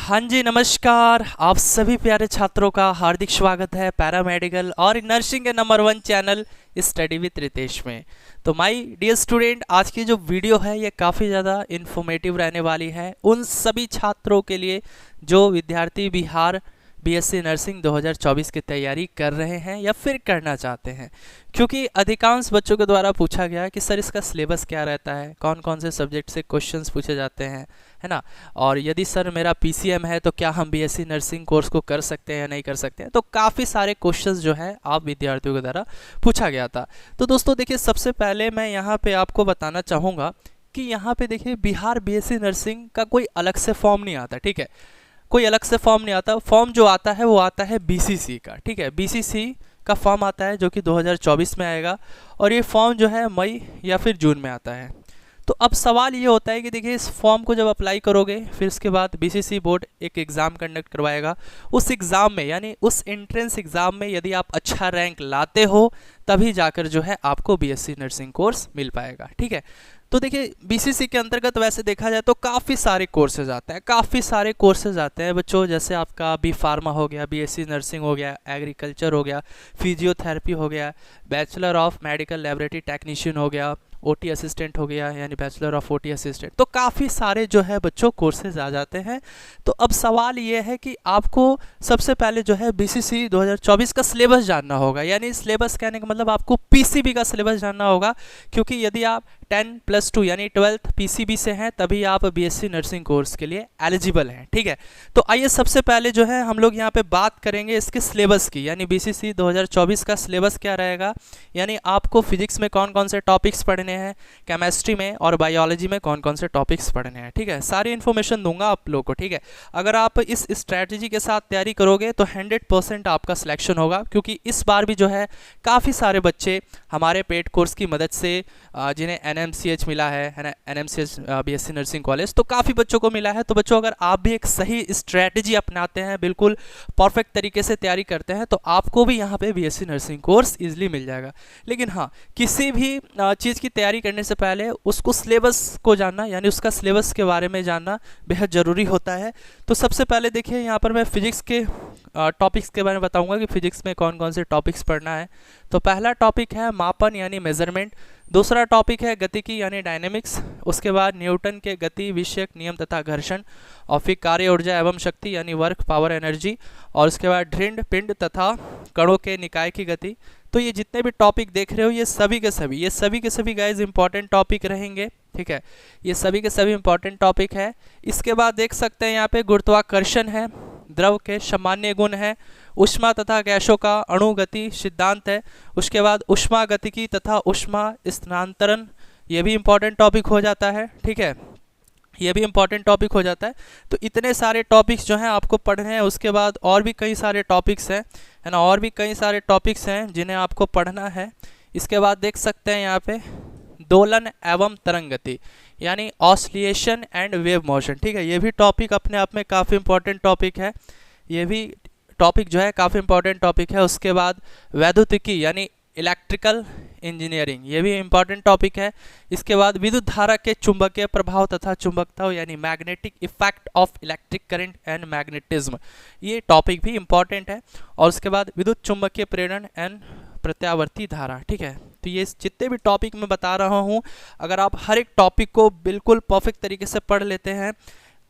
हाँ जी, नमस्कार। आप सभी प्यारे छात्रों का हार्दिक स्वागत है पैरामेडिकल और नर्सिंग के number 1 channel study with Ritesh में। तो माय डियर स्टूडेंट, आज की जो वीडियो है ये काफ़ी ज़्यादा इन्फॉर्मेटिव रहने वाली है उन सभी छात्रों के लिए जो विद्यार्थी बिहार बीएससी नर्सिंग 2024 की तैयारी कर रहे हैं या फिर करना चाहते हैं, क्योंकि अधिकांश बच्चों के द्वारा पूछा गया कि सर इसका सिलेबस क्या रहता है, कौन कौन से सब्जेक्ट से क्वेश्चंस पूछे जाते हैं, है ना। और यदि सर मेरा पीसीएम है तो क्या हम बीएससी नर्सिंग कोर्स को कर सकते हैं या नहीं कर सकते हैं। तो काफ़ी सारे क्वेश्चंस जो है आप विद्यार्थियों के द्वारा पूछा गया था। तो दोस्तों देखिए, सबसे पहले मैं यहाँ पे आपको बताना चाहूँगा कि यहाँ पे देखिए बिहार बीएससी नर्सिंग का कोई अलग से फॉर्म नहीं आता, ठीक है। कोई अलग से फॉर्म नहीं आता। फॉर्म जो आता है वो आता है बीसीसी का, ठीक है। बीसीसी का फॉर्म आता है जो कि 2024 में आएगा और ये फॉर्म जो है मई या फिर जून में आता है। तो अब सवाल ये होता है कि देखिए इस फॉर्म को जब अप्लाई करोगे फिर इसके बाद बीसीसी बोर्ड एक एग्ज़ाम कंडक्ट करवाएगा। उस एग्ज़ाम में यानी उस एंट्रेंस एग्ज़ाम में यदि आप अच्छा रैंक लाते हो तभी जाकर जो है आपको बीएससी नर्सिंग कोर्स मिल पाएगा, ठीक है। तो देखिए बीसीसी के अंतर्गत वैसे देखा जाए तो काफ़ी सारे कोर्सेज आते हैं, काफ़ी सारे कोर्सेज आते हैं बच्चों। जैसे आपका बी फार्मा हो गया, बीएससी नर्सिंग हो गया, एग्रीकल्चर हो गया, फिजियोथेरेपी हो गया, bachelor of medical laboratory technician हो गया, ओटी असिस्टेंट हो गया यानी बैचलर ऑफ ओटी असिस्टेंट। तो काफ़ी सारे जो है बच्चों कोर्सेज आ जाते हैं। तो अब सवाल ये है कि आपको सबसे पहले जो है बीसीसी 2024 का सिलेबस जानना होगा, यानी सिलेबस कहने का मतलब आपको पीसीबी का सिलेबस जानना होगा, क्योंकि यदि आप 10+2 यानी 12th पीसीबी से हैं तभी आप बीएससी नर्सिंग कोर्स के लिए एलिजिबल हैं, ठीक है। तो आइए सबसे पहले जो है हम लोग यहाँ पे बात करेंगे इसके सिलेबस की, यानी बीसीसी 2024 का सिलेबस क्या रहेगा। यानी आपको फिजिक्स में कौन कौन से टॉपिक्स पढ़ने हैं, केमिस्ट्री में और बायोलॉजी में कौन कौन से टॉपिक्स पढ़ने हैं, ठीक है। सारी इन्फॉर्मेशन दूंगा आप लोग को, ठीक है। अगर आप इस स्ट्रैटेजी के साथ तैयारी करोगे तो 100% आपका सिलेक्शन होगा, क्योंकि इस बार भी जो है काफ़ी सारे बच्चे हमारे पेड कोर्स की मदद से जिन्हें एनएमसीएच मिला है ना, एनएमसीएच बीएससी नर्सिंग कॉलेज, तो काफ़ी बच्चों को मिला है। तो बच्चों अगर आप भी एक सही स्ट्रैटेजी अपनाते हैं, बिल्कुल परफेक्ट तरीके से तैयारी करते हैं, तो आपको भी यहाँ पे बीएससी नर्सिंग कोर्स इजीली मिल जाएगा। लेकिन हाँ, किसी भी चीज़ की तैयारी करने से पहले उसको सिलेबस को जानना, यानी उसका सिलेबस के बारे में जानना बेहद ज़रूरी होता है। तो सबसे पहले देखिए यहाँ पर मैं फिजिक्स के टॉपिक्स के बारे में बताऊंगा कि फिजिक्स में कौन कौन से टॉपिक्स पढ़ना है। तो पहला टॉपिक है मापन यानी मेजरमेंट, दूसरा टॉपिक है गतिकी यानी डायनेमिक्स, उसके बाद न्यूटन के गति विषयक नियम तथा घर्षण, और फिर कार्य ऊर्जा एवं शक्ति यानी वर्क पावर एनर्जी, और उसके बाद ढृंढ पिंड तथा कणों के निकाय की गति। तो ये जितने भी टॉपिक देख रहे हो ये सभी के सभी गाइज इंपॉर्टेंट टॉपिक रहेंगे, ठीक है। ये सभी के सभी इंपॉर्टेंट टॉपिक है। इसके बाद देख सकते हैं यहाँ पे गुरुत्वाकर्षण है, द्रव के सामान्य गुण है, ऊष्मा तथा गैसों का अणुगति सिद्धांत है, उसके बाद ऊष्मा गतिकी तथा ऊष्मा स्थानांतरण, ये भी इंपॉर्टेंट टॉपिक हो जाता है, ठीक है। ये भी इंपॉर्टेंट टॉपिक हो जाता है। तो इतने सारे टॉपिक्स जो हैं आपको पढ़ने हैं। उसके बाद और भी कई सारे टॉपिक्स हैं, है ना, और भी कई सारे टॉपिक्स हैं जिन्हें आपको पढ़ना है। इसके बाद देख सकते हैं यहाँ पे दोलन एवं तरंग गति यानी ऑसिलेशन एंड वेव मोशन, ठीक है। ये भी टॉपिक अपने आप में काफ़ी इंपॉर्टेंट टॉपिक है, ये भी टॉपिक जो है काफ़ी इंपॉर्टेंट टॉपिक है। उसके बाद वैद्युतिकी यानी इलेक्ट्रिकल इंजीनियरिंग, ये भी इंपॉर्टेंट टॉपिक है। इसके बाद विद्युत धारा के चुंबकीय प्रभाव तथा चुंबकत्व यानी magnetic effect of electric current and magnetism, ये टॉपिक भी इंपॉर्टेंट है। और उसके बाद विद्युत चुंबकीय प्रेरण एंड प्रत्यावर्ती धारा, ठीक है। तो ये जितने भी टॉपिक मैं बता रहा हूँ, अगर आप हर एक टॉपिक को बिल्कुल परफेक्ट तरीके से पढ़ लेते हैं,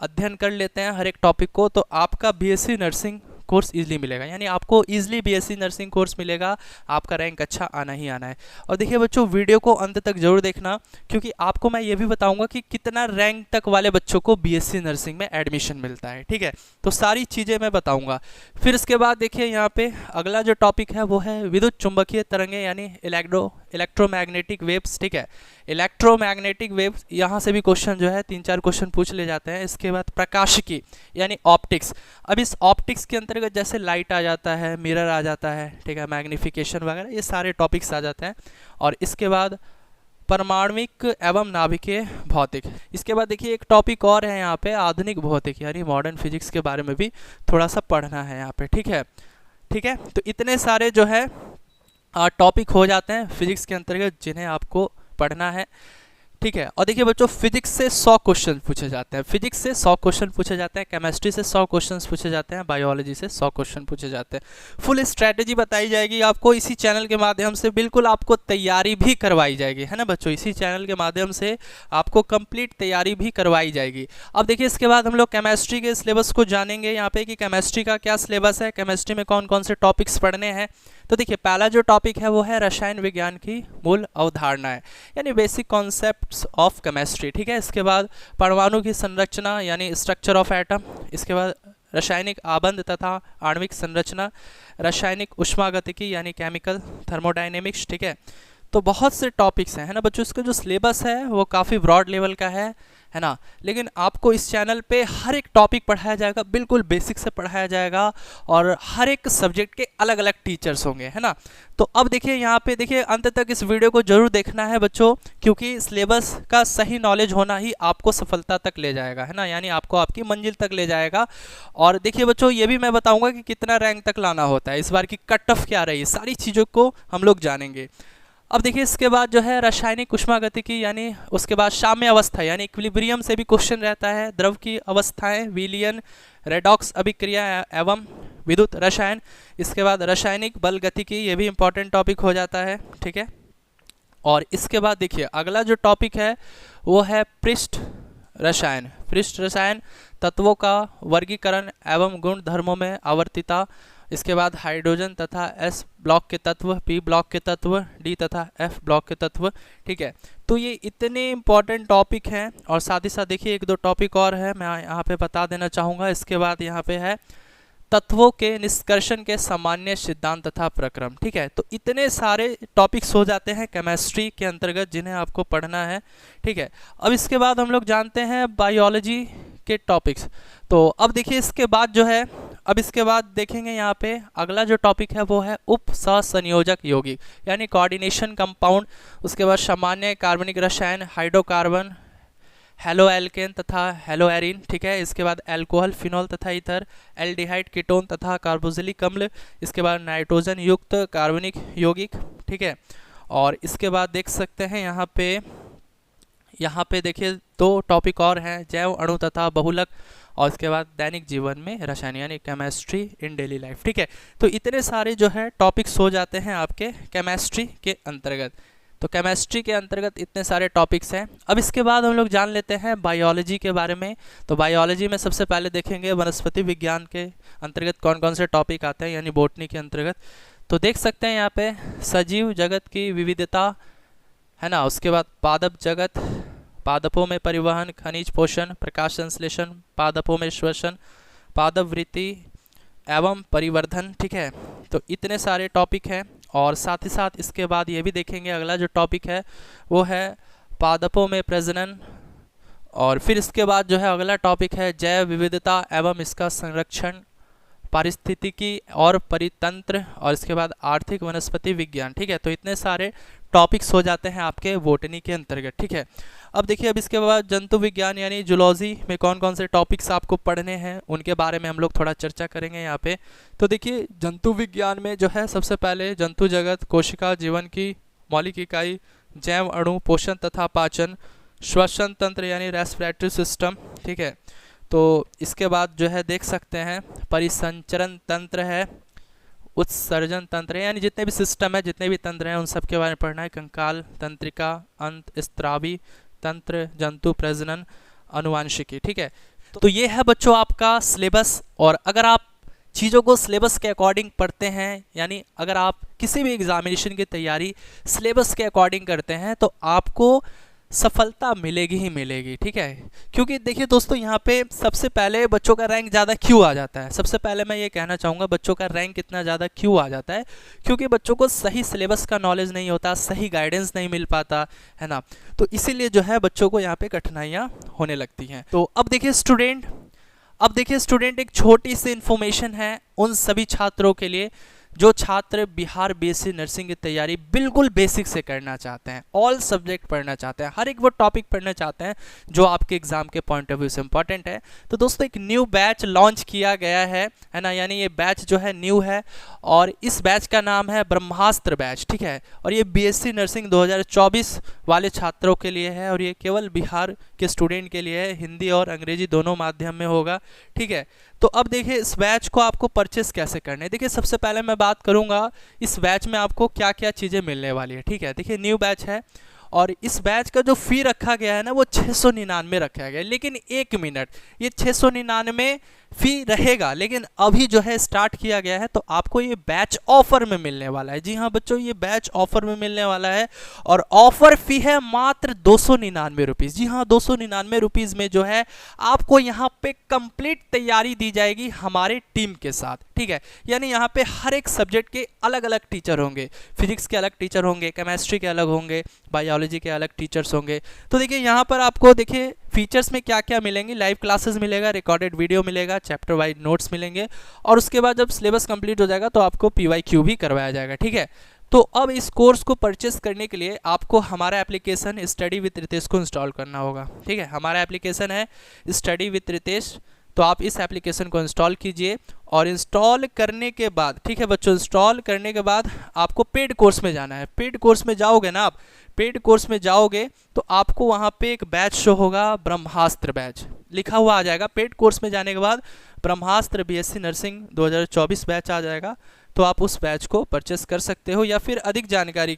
अध्ययन कर लेते हैं हर एक टॉपिक को, तो आपका बीएससी नर्सिंग कोर्स इजीली मिलेगा, यानी आपको इजीली बीएससी नर्सिंग कोर्स मिलेगा। आपका रैंक अच्छा आना ही आना है। और देखिए बच्चों, वीडियो को अंत तक जरूर देखना, क्योंकि आपको मैं ये भी बताऊंगा कि कितना रैंक तक वाले बच्चों को बीएससी नर्सिंग में एडमिशन मिलता है, ठीक है। तो सारी चीज़ें मैं बताऊंगा। फिर इसके बाद देखिए यहाँ पे अगला जो टॉपिक है वो है विद्युत चुंबकीय तरंगें यानी इलेक्ट्रोमैग्नेटिक वेव्स, ठीक है। इलेक्ट्रोमैग्नेटिक वेव्स, यहाँ से भी क्वेश्चन जो है 3-4 क्वेश्चन पूछ ले जाते हैं। इसके बाद प्रकाशिकी यानी ऑप्टिक्स। अब इस ऑप्टिक्स के अंतर्गत जैसे लाइट आ जाता है, मिरर आ जाता है, ठीक है, मैग्निफिकेशन वगैरह, ये सारे टॉपिक्स आ जाते हैं। और इसके बाद परमाणविक एवं नाभिकीय भौतिक। इसके बाद देखिए एक टॉपिक और है यहाँ पे आधुनिक भौतिक यानी मॉडर्न फिजिक्स के बारे में भी थोड़ा सा पढ़ना है यहाँ पे, ठीक है, ठीक है। तो इतने सारे जो है टॉपिक हो जाते हैं फिजिक्स के अंतर्गत जिन्हें आपको पढ़ना है। ठीक है। और देखिए बच्चों, फिजिक्स से 100 क्वेश्चन पूछे जाते हैं, फिजिक्स से 100 क्वेश्चन पूछे जाते हैं, केमिस्ट्री से 100 क्वेश्चन पूछे जाते हैं, बायोलॉजी से 100 क्वेश्चन पूछे जाते हैं। फुल स्ट्रैटेजी बताई जाएगी आपको इसी चैनल के माध्यम से, बिल्कुल आपको तैयारी भी करवाई जाएगी, है ना बच्चों। इसी चैनल के माध्यम से आपको कंप्लीट तैयारी भी करवाई जाएगी। अब देखिए इसके बाद हम लोग केमिस्ट्री के सिलेबस को जानेंगे यहाँ पे कि केमिस्ट्री का क्या सिलेबस है, केमिस्ट्री में कौन कौन से टॉपिक्स पढ़ने हैं। तो देखिए पहला जो टॉपिक है वो है रसायन विज्ञान की मूल अवधारणाएं, यानी बेसिक कॉन्सेप्ट्स ऑफ केमिस्ट्री, ठीक है। इसके बाद परमाणु की संरचना यानी स्ट्रक्चर ऑफ एटम, इसके बाद रासायनिक आबंध तथा आणविक संरचना, रासायनिक उष्मागतिकी यानी केमिकल थर्मोडायनेमिक्स, ठीक है। तो बहुत से टॉपिक्स हैं, है ना बच्चों। इसका जो सिलेबस है वो काफ़ी ब्रॉड लेवल का है ना। लेकिन आपको इस चैनल पे हर एक टॉपिक पढ़ाया जाएगा, बिल्कुल बेसिक से पढ़ाया जाएगा, और हर एक सब्जेक्ट के अलग अलग टीचर्स होंगे, है ना। तो अब देखिए यहाँ पे देखिए अंत तक इस वीडियो को जरूर देखना है बच्चों, क्योंकि सिलेबस का सही नॉलेज होना ही आपको सफलता तक ले जाएगा, है ना, यानी आपको आपकी मंजिल तक ले जाएगा। और देखिए बच्चों, ये भी मैं बताऊँगा कि कितना रैंक तक लाना होता है, इस बार की कट ऑफ क्या रही, सारी चीज़ों को हम लोग जानेंगे। अब देखिए इसके बाद जो है रासायनिक उष्मागतिकी, यानी उसके बाद साम्य अवस्था यानी इक्विलिब्रियम से भी क्वेश्चन रहता है, द्रव की अवस्थाएं, विलयन, रेडॉक्स अभिक्रिया एवं विद्युत रसायन। इसके बाद रासायनिक बल गतिकी, ये भी इंपॉर्टेंट टॉपिक हो जाता है, ठीक है। और इसके बाद देखिए अगला जो टॉपिक है वो है पृष्ठ रसायन, पृष्ठ रसायन, तत्वों का वर्गीकरण एवं गुण धर्मों में आवर्तिता। इसके बाद हाइड्रोजन तथा एस ब्लॉक के तत्व, पी ब्लॉक के तत्व, डी तथा एफ ब्लॉक के तत्व, ठीक है। तो ये इतने इंपॉर्टेंट टॉपिक हैं। और साथ ही साथ देखिए एक दो टॉपिक और है मैं यहाँ पे बता देना चाहूँगा। इसके बाद यहाँ पे है तत्वों के निष्कर्षण के सामान्य सिद्धांत तथा प्रक्रम, ठीक है। तो इतने सारे टॉपिक्स हो जाते हैं केमिस्ट्री के अंतर्गत जिन्हें आपको पढ़ना है, ठीक है। अब इसके बाद हम लोग जानते हैं बायोलॉजी के टॉपिक्स। तो अब देखिए इसके बाद जो है, अब इसके बाद देखेंगे यहाँ पे अगला जो टॉपिक है वो है उप सहसंयोजक यौगिक, यानी कोऑर्डिनेशन कंपाउंड। उसके बाद सामान्य कार्बनिक रसायन, हाइड्रोकार्बन, हेलो एल्केन तथा हेलो एरिन, ठीक है। इसके बाद एल्कोहल, फिनॉल तथा ईथर, एल्डिहाइड, कीटोन तथा कार्बोक्सिलिक अम्ल। इसके बाद नाइट्रोजन युक्त कार्बनिक यौगिक, ठीक है। और इसके बाद देख सकते हैं यहाँ पे देखिए दो टॉपिक और हैं, जैव अणु तथा बहुलक, और इसके बाद दैनिक जीवन में रसायन यानी केमिस्ट्री इन डेली लाइफ, ठीक है। तो इतने सारे जो है टॉपिक्स हो जाते हैं आपके केमिस्ट्री के अंतर्गत। तो केमिस्ट्री के अंतर्गत इतने सारे टॉपिक्स हैं। अब इसके बाद हम लोग जान लेते हैं बायोलॉजी के बारे में। तो बायोलॉजी में सबसे पहले देखेंगे वनस्पति विज्ञान के अंतर्गत कौन कौन से टॉपिक आते हैं, यानी बॉटनी के अंतर्गत। तो देख सकते हैं यहाँ पे सजीव जगत की विविधता, है ना। उसके बाद पादप जगत, पादपों में परिवहन, खनिज पोषण, प्रकाश संश्लेषण, पादपों में श्वसन, पादप वृत्ति एवं परिवर्धन, ठीक है। तो इतने सारे टॉपिक हैं। और साथ ही साथ इसके बाद ये भी देखेंगे अगला जो टॉपिक है वो है पादपों में प्रजनन। और फिर इसके बाद जो है अगला टॉपिक है जैव विविधता एवं इसका संरक्षण, पारिस्थितिकी और परितंत्र, और इसके बाद आर्थिक वनस्पति विज्ञान, ठीक है। तो इतने सारे टॉपिक्स हो जाते हैं आपके बॉटनी के अंतर्गत, ठीक है। अब देखिए अब इसके बाद जंतु विज्ञान यानी जूलॉजी में कौन कौन से टॉपिक्स आपको पढ़ने हैं उनके बारे में हम लोग थोड़ा चर्चा करेंगे यहाँ पे। तो देखिए जंतु विज्ञान में जो है सबसे पहले जंतु जगत, कोशिका, जीवन की मौलिक इकाई, जैव अणु, पोषण तथा पाचन, श्वसन तंत्र यानी रेस्पिरेटरी सिस्टम, ठीक है। तो इसके बाद जो है देख सकते हैं परिसंचरण तंत्र है, उत्सर्जन तंत्र है, यानी जितने भी सिस्टम है, जितने भी तंत्र हैं उन सब के बारे में पढ़ना है। कंकाल, तंत्रिका, अंत स्त्रावी तंत्र, जंतु प्रजनन, अनुवांशिकी, ठीक है। तो ये है बच्चों आपका सिलेबस। और अगर आप चीज़ों को सिलेबस के अकॉर्डिंग पढ़ते हैं, यानी अगर आप किसी भी एग्जामिनेशन की तैयारी सिलेबस के अकॉर्डिंग करते हैं तो आपको सफलता मिलेगी ही मिलेगी, ठीक है। क्योंकि देखिए दोस्तों यहाँ पे सबसे पहले बच्चों का रैंक ज़्यादा क्यों आ जाता है, सबसे पहले मैं ये कहना चाहूँगा बच्चों का रैंक इतना ज़्यादा क्यों आ जाता है, क्योंकि बच्चों को सही सिलेबस का नॉलेज नहीं होता, सही गाइडेंस नहीं मिल पाता, है ना। तो इसीलिए जो है बच्चों को यहाँ पे कठिनाइयाँ होने लगती हैं। तो अब देखिए स्टूडेंट एक छोटी सी इन्फॉर्मेशन है उन सभी छात्रों के लिए जो छात्र बिहार बीएससी नर्सिंग की तैयारी बिल्कुल बेसिक से करना चाहते हैं, ऑल सब्जेक्ट पढ़ना चाहते हैं, हर एक वो टॉपिक पढ़ना चाहते हैं जो आपके एग्जाम के पॉइंट ऑफ व्यू से इंपॉर्टेंट है, तो दोस्तों एक न्यू बैच लॉन्च किया गया है ना, यानी ये बैच जो है न्यू है और इस बैच का नाम है ब्रह्मास्त्र बैच, ठीक है। और ये बीएससी नर्सिंग 2024 वाले छात्रों के लिए है और ये केवल बिहार के स्टूडेंट के लिए है, हिंदी और अंग्रेजी दोनों माध्यम में होगा, ठीक है। तो अब देखिए इस बैच को आपको परचेस कैसे करना है। देखिए सबसे पहले मैं बात करूंगा इस बैच में आपको क्या क्या चीज़ें मिलने वाली है, ठीक है। देखिए न्यू बैच है और इस बैच का जो फ़ी रखा गया है ना वो 699 रखा गया है, लेकिन एक मिनट, ये 699 फ़ी रहेगा, लेकिन अभी जो है स्टार्ट किया गया है तो आपको ये बैच ऑफर में मिलने वाला है। जी हाँ बच्चों, ये बैच ऑफर में मिलने वाला है और ऑफर फ़ी है मात्र 299 रुपीज़। जी हाँ, 299 रुपीज़ में जो है आपको यहाँ पे कंप्लीट तैयारी दी जाएगी हमारे टीम के साथ, ठीक है। यानी यहाँ पे हर एक सब्जेक्ट के अलग अलग टीचर होंगे, फिजिक्स के अलग टीचर होंगे, केमिस्ट्री के अलग होंगे, बायोलॉजी के अलग टीचर्स होंगे। तो देखिए यहाँ पर आपको देखिए फीचर्स में क्या क्या मिलेंगे, लाइव क्लासेस मिलेगा, रिकॉर्डेड वीडियो मिलेगा, चैप्टर वाइज नोट्स मिलेंगे और उसके बाद जब सिलेबस कंप्लीट हो जाएगा तो आपको PYQ भी करवाया जाएगा, ठीक है। तो अब इस कोर्स को परचेस करने के लिए आपको हमारा एप्लीकेशन स्टडी विद रितेश को इंस्टॉल करना होगा, ठीक है। हमारा एप्लीकेशन है स्टडी विद रितेश, तो आप इस एप्लीकेशन को इंस्टॉल कीजिए और इंस्टॉल करने के बाद, ठीक है बच्चों, इंस्टॉल करने के बाद आपको पेड कोर्स में जाना है। पेड कोर्स में जाओगे ना आप, पेड कोर्स में जाओगे तो आपको वहाँ पे एक बैच शो होगा, ब्रह्मास्त्र बैच लिखा हुआ आ जाएगा। पेड कोर्स में जाने के बाद ब्रह्मास्त्र बीएससी नर्सिंग 2024 बैच आ जाएगा, तो आप उस बैच को परचेस कर सकते हो। या फिर अधिक जानकारी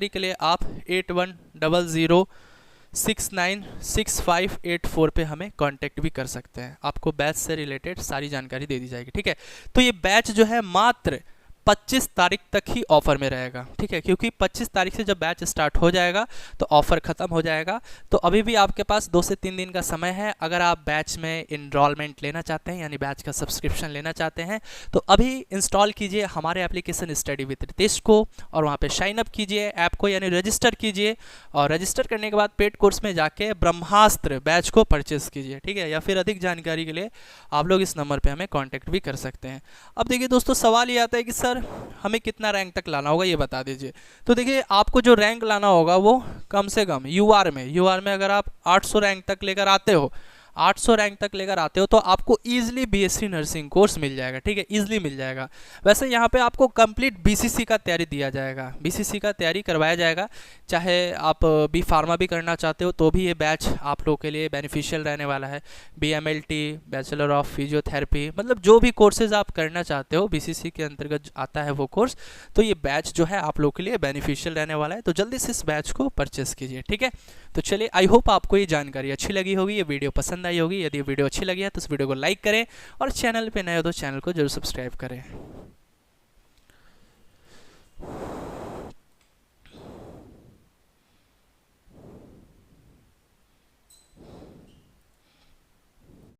के लिए आप 8100696584 पे हमें कांटेक्ट भी कर सकते हैं, आपको बैच से रिलेटेड सारी जानकारी दे दी जाएगी, ठीक है। तो ये बैच जो है मात्र 25 तारीख तक ही ऑफर में रहेगा, ठीक है, क्योंकि 25 तारीख से जब बैच स्टार्ट हो जाएगा तो ऑफर ख़त्म हो जाएगा। तो अभी भी आपके पास 2 से 3 दिन का समय है। अगर आप बैच में इनरोलमेंट लेना चाहते हैं, यानी बैच का सब्सक्रिप्शन लेना चाहते हैं, तो अभी इंस्टॉल कीजिए हमारे एप्लीकेशन स्टडी विद रितेश को और वहाँ पे साइन अप कीजिए ऐप को, यानी रजिस्टर कीजिए और रजिस्टर करने के बाद पेड कोर्स में जाके ब्रह्मास्त्र बैच को परचेस कीजिए, ठीक है। या फिर अधिक जानकारी के लिए आप लोग इस नंबर पर हमें कॉन्टैक्ट भी कर सकते हैं। अब देखिए दोस्तों, सवाल ये आता है कि सर हमें कितना रैंक तक लाना होगा, ये बता दीजिए। तो देखिए आपको जो रैंक लाना होगा वो कम से कम यूआर में अगर आप 800 रैंक तक लेकर आते हो, 800 रैंक तक लेकर आते हो तो आपको ईजिली बीएससी नर्सिंग कोर्स मिल जाएगा, ठीक है, ईजिली मिल जाएगा। वैसे यहाँ पे आपको कंप्लीट बीसीसी का तैयारी दिया जाएगा, बीसीसी का तैयारी करवाया जाएगा। चाहे आप बी फार्मा भी करना चाहते हो तो भी ये बैच आप लोगों के लिए बेनिफिशियल रहने वाला है। BMLT, बैचलर ऑफ फिजियोथेरेपी, मतलब जो भी कोर्सेज आप करना चाहते हो बीसीसी के अंतर्गत आता है वो कोर्स, तो ये बैच जो है आप लोगों के लिए बेनिफिशियल रहने वाला है। तो जल्दी से इस बैच को परचेस कीजिए, ठीक है। तो चलिए, आई होप आपको ये जानकारी अच्छी लगी होगी, ये वीडियो पसंद आई होगी। यदि वीडियो अच्छी लगी है तो इस वीडियो को लाइक करें और चैनल पे नए हो तो चैनल को जरूर सब्सक्राइब करें।